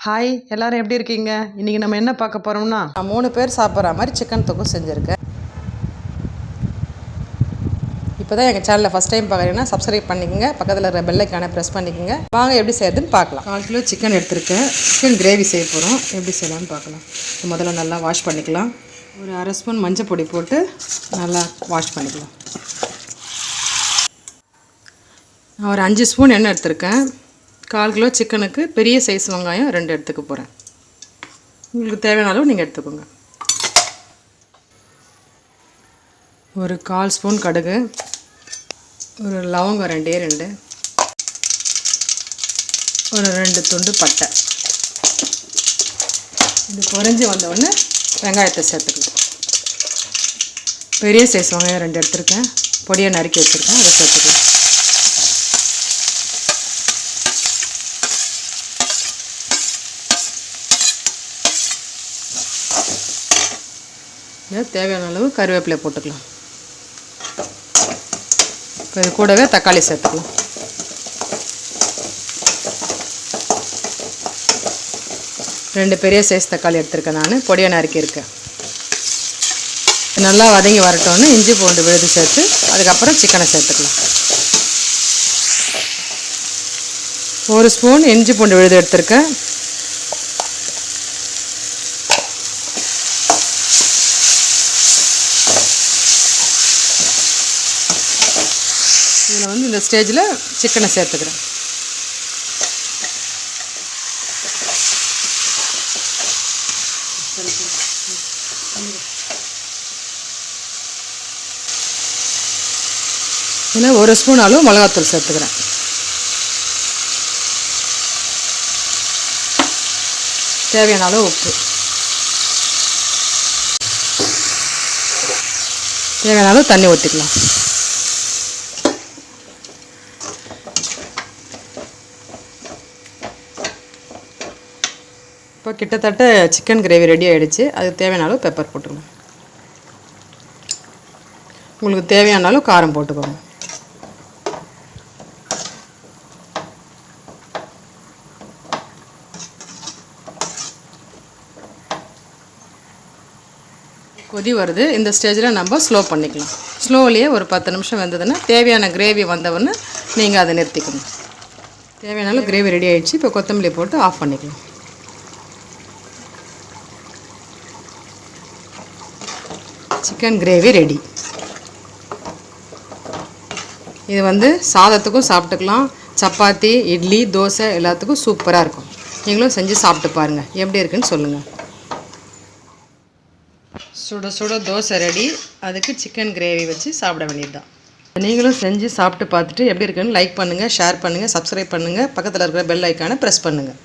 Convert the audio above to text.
Hi எல்லோரும் எப்படி இருக்கீங்க? இன்றைக்கி நம்ம என்ன பார்க்க போகிறோம்னா, நான் 3 பேர் சாப்பிட்ற மாதிரி சிக்கன் தொக்கு செஞ்சுருக்கேன். இப்போ தான் எங்கள் சேனலில் ஃபஸ்ட் டைம் பார்க்குறீங்கன்னா சப்ஸ்கிரைப் பண்ணிக்கோங்க, பக்கத்தில் இருக்கிற பெல் ஐக்கானை ப்ரெஸ் பண்ணிக்கோங்க. வாங்க எப்படி செய்யறதுன்னு பார்க்கலாம். 4 கிலோ சிக்கன் எடுத்துருக்கேன். சிக்கன் கிரேவி செய்ய போகிறோம். எப்படி செய்யலாம்னு பார்க்கலாம். முதல்ல நல்லா வாஷ் பண்ணிக்கலாம். ஒரு அரை ஸ்பூன் மஞ்சள் பொடி போட்டு நல்லா வாஷ் பண்ணிக்கலாம். நான் ஒரு 5 ஸ்பூன் எண்ணெய் எடுத்திருக்கேன். 4 கிலோ சிக்கனுக்கு பெரிய சைஸ் வெங்காயம் 2 எடுத்துக்க போகிறேன். உங்களுக்கு தேவையான அளவு நீங்கள் எடுத்துக்கோங்க. ஒரு 1/4 ஸ்பூன் கடுகு, ஒரு லவங்கம் 2 ஒரு 2 துண்டு பட்டை. இது பொரிஞ்சு வந்தவுடனே வெங்காயத்தை சேர்த்துக்கலாம். பெரிய சைஸ் வெங்காயம் 2 எடுத்துருக்கேன். பொடியை நறுக்கி வச்சுருக்கேன், அதை சேர்த்துக்கலாம். தேவையான அளவு கருவேப்பிலை போட்டுக்கலாம். இப்போ இது கூடவே தக்காளி சேர்த்துக்கலாம். ரெண்டு பெரிய சைஸ் தக்காளி எடுத்துருக்கேன். நான் பொடியை நறுக்கியிருக்கேன். நல்லா வதங்கி வரட்டோன்னு இஞ்சி பூண்டு விழுது சேர்த்து அதுக்கப்புறம் சிக்கனை சேர்த்துக்கலாம். 1 ஸ்பூன் இஞ்சி பூண்டு விழுது எடுத்துருக்கேன். இதில் இந்த ஸ்டேஜில் சிக்கனை சேர்த்துக்கிறேன். இதில் 1 ஸ்பூன் அளவு மிளகாத்தூள் சேர்த்துக்கிறேன். தேவையான அளவு உப்பு, தேவையான அளவு தண்ணி ஊற்றிக்கலாம். இப்போ கிட்டத்தட்ட சிக்கன் கிரேவி ரெடி ஆகிடுச்சு. அதுக்கு தேவையான அளவு பெப்பர் போட்டுக்கணும். உங்களுக்கு தேவையான அளவு காரம் போட்டுக்கோங்க. கொதி வருது. இந்த ஸ்டேஜில் நம்ம ஸ்லோ பண்ணிக்கலாம். ஸ்லோவிலேயே ஒரு 10 நிமிஷம் வெந்ததுன்னா தேவையான கிரேவி வந்தவுடனே நீங்கள் அதை நிறுத்திக்கணும். தேவையான அளவு கிரேவி ரெடி ஆகிடுச்சு. இப்போ கொத்தமல்லி போட்டு ஆஃப் பண்ணிக்கலாம். Chicken gravy ready. இது சாதத்துக்கும் சாப்பிட்டுக்கலாம், சப்பாத்தி, இட்லி, தோசை எல்லாத்துக்கும் சூப்பராக இருக்கும். நீங்களும் செஞ்சு சாப்பிட்டு பாருங்கள், எப்படி இருக்குன்னு சொல்லுங்கள். சுட சுட தோசை ரெடி. அதுக்கு சிக்கன் கிரேவி வச்சு சாப்பிட வேண்டியது தான். நீங்களும் செஞ்சு சாப்பிட்டு பார்த்துட்டு எப்படி இருக்குன்னு லைக் பண்ணுங்கள், ஷேர் பண்ணுங்கள், சப்ஸ்கிரைப் பண்ணுங்கள், பக்கத்தில் இருக்கிற பெல் ஐக்கானை ப்ரெஸ் பண்ணுங்கள்.